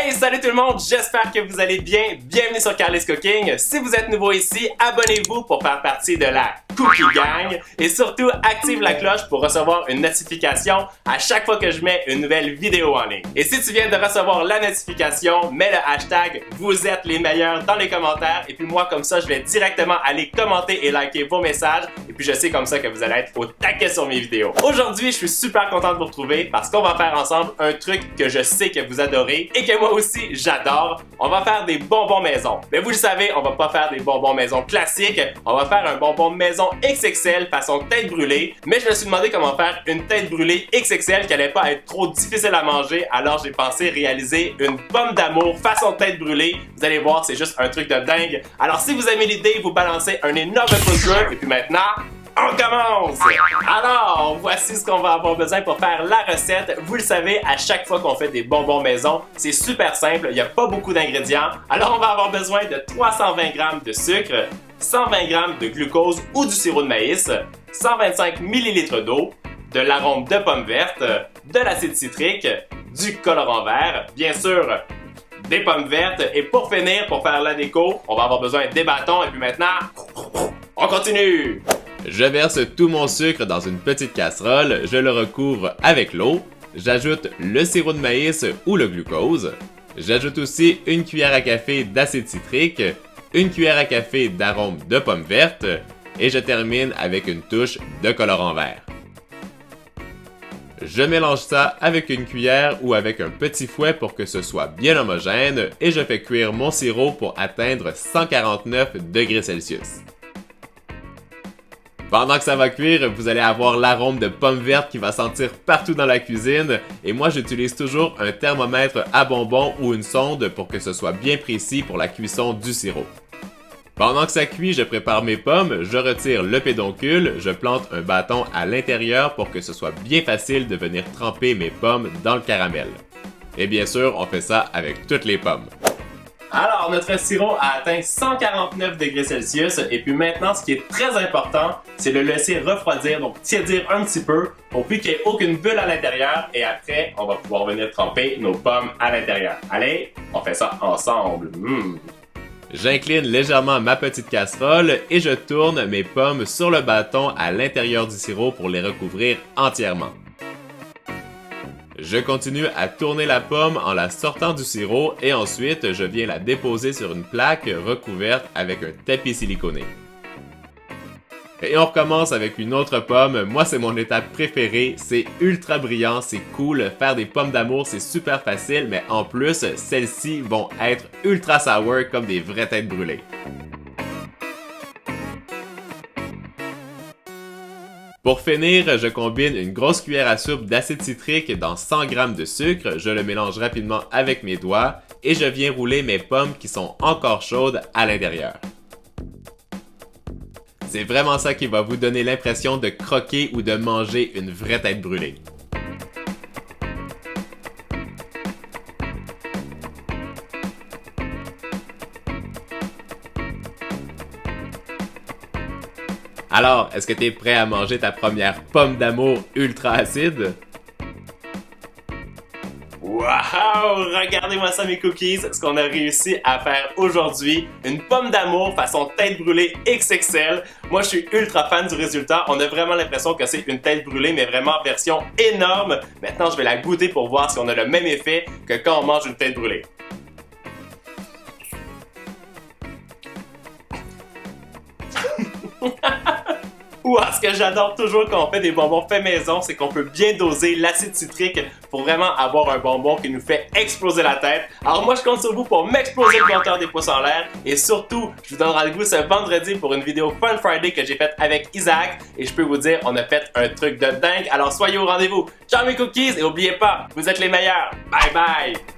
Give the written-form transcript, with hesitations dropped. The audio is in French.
Hey, salut tout le monde, j'espère que vous allez bien. Bienvenue sur Carly's Cooking. Si vous êtes nouveau ici, abonnez-vous pour faire partie de la Cookie Gang et surtout active la cloche pour recevoir une notification à chaque fois que je mets une nouvelle vidéo en ligne. Et si tu viens de recevoir la notification, mets le hashtag vous êtes les meilleurs dans les commentaires et puis moi comme ça je vais directement aller commenter et liker vos messages et puis je sais comme ça que vous allez être au taquet sur mes vidéos. Aujourd'hui, je suis super content de vous retrouver parce qu'on va faire ensemble un truc que je sais que vous adorez et que moi aussi j'adore. On va faire des bonbons maison. Mais vous le savez, on va pas faire des bonbons maison classiques, on va faire un bonbon maison XXL façon tête brûlée. Mais je me suis demandé comment faire une tête brûlée XXL qui allait pas être trop difficile à manger, alors j'ai pensé réaliser une pomme d'amour façon tête brûlée. Vous allez voir, c'est juste un truc de dingue. Alors si vous aimez l'idée, vous balancez un énorme pouce bleu et puis maintenant, on commence! Alors, voici ce qu'on va avoir besoin pour faire la recette. Vous le savez, à chaque fois qu'on fait des bonbons maison, c'est super simple, il n'y a pas beaucoup d'ingrédients. Alors, on va avoir besoin de 320 g de sucre, 120 g de glucose ou du sirop de maïs, 125 ml d'eau, de l'arôme de pomme verte, de l'acide citrique, du colorant vert, bien sûr, des pommes vertes. Et pour finir, pour faire la déco, on va avoir besoin des bâtons. Et puis maintenant, on continue! Je verse tout mon sucre dans une petite casserole, je le recouvre avec l'eau, j'ajoute le sirop de maïs ou le glucose, j'ajoute aussi une cuillère à café d'acide citrique, une cuillère à café d'arôme de pomme verte et je termine avec une touche de colorant vert. Je mélange ça avec une cuillère ou avec un petit fouet pour que ce soit bien homogène et je fais cuire mon sirop pour atteindre 149 degrés Celsius. Pendant que ça va cuire, vous allez avoir l'arôme de pomme verte qui va sentir partout dans la cuisine et moi j'utilise toujours un thermomètre à bonbons ou une sonde pour que ce soit bien précis pour la cuisson du sirop. Pendant que ça cuit, je prépare mes pommes, je retire le pédoncule, je plante un bâton à l'intérieur pour que ce soit bien facile de venir tremper mes pommes dans le caramel. Et bien sûr, on fait ça avec toutes les pommes. Alors, notre sirop a atteint 149 degrés Celsius et puis maintenant, ce qui est très important, c'est de le laisser refroidir, donc tiédir un petit peu pour plus qu'il n'y ait aucune bulle à l'intérieur et après, on va pouvoir venir tremper nos pommes à l'intérieur. Allez, on fait ça ensemble. J'incline légèrement ma petite casserole et je tourne mes pommes sur le bâton à l'intérieur du sirop pour les recouvrir entièrement. Je continue à tourner la pomme en la sortant du sirop et ensuite je viens la déposer sur une plaque recouverte avec un tapis siliconé. Et on recommence avec une autre pomme. Moi c'est mon étape préférée, c'est ultra brillant, c'est cool. Faire des pommes d'amour c'est super facile, mais en plus celles-ci vont être ultra sour comme des vraies têtes brûlées. Pour finir, je combine une grosse cuillère à soupe d'acide citrique dans 100 g de sucre, je le mélange rapidement avec mes doigts et je viens rouler mes pommes qui sont encore chaudes à l'intérieur. C'est vraiment ça qui va vous donner l'impression de croquer ou de manger une vraie tête brûlée. Alors, est-ce que tu es prêt à manger ta première pomme d'amour ultra acide? Wow! Regardez-moi ça mes cookies, ce qu'on a réussi à faire aujourd'hui. Une pomme d'amour façon tête brûlée XXL. Moi je suis ultra fan du résultat. On a vraiment l'impression que c'est une tête brûlée mais vraiment version énorme. Maintenant je vais la goûter pour voir si on a le même effet que quand on mange une tête brûlée. Ou ce que j'adore toujours quand on fait des bonbons faits maison, c'est qu'on peut bien doser l'acide citrique pour vraiment avoir un bonbon qui nous fait exploser la tête. Alors moi je compte sur vous pour m'exploser le compteur des pouces en l'air et surtout je vous donne rendez-vous ce vendredi pour une vidéo Fun Friday que j'ai faite avec Isaac et je peux vous dire on a fait un truc de dingue. Alors soyez au rendez-vous. Ciao mes cookies et n'oubliez pas, vous êtes les meilleurs. Bye bye!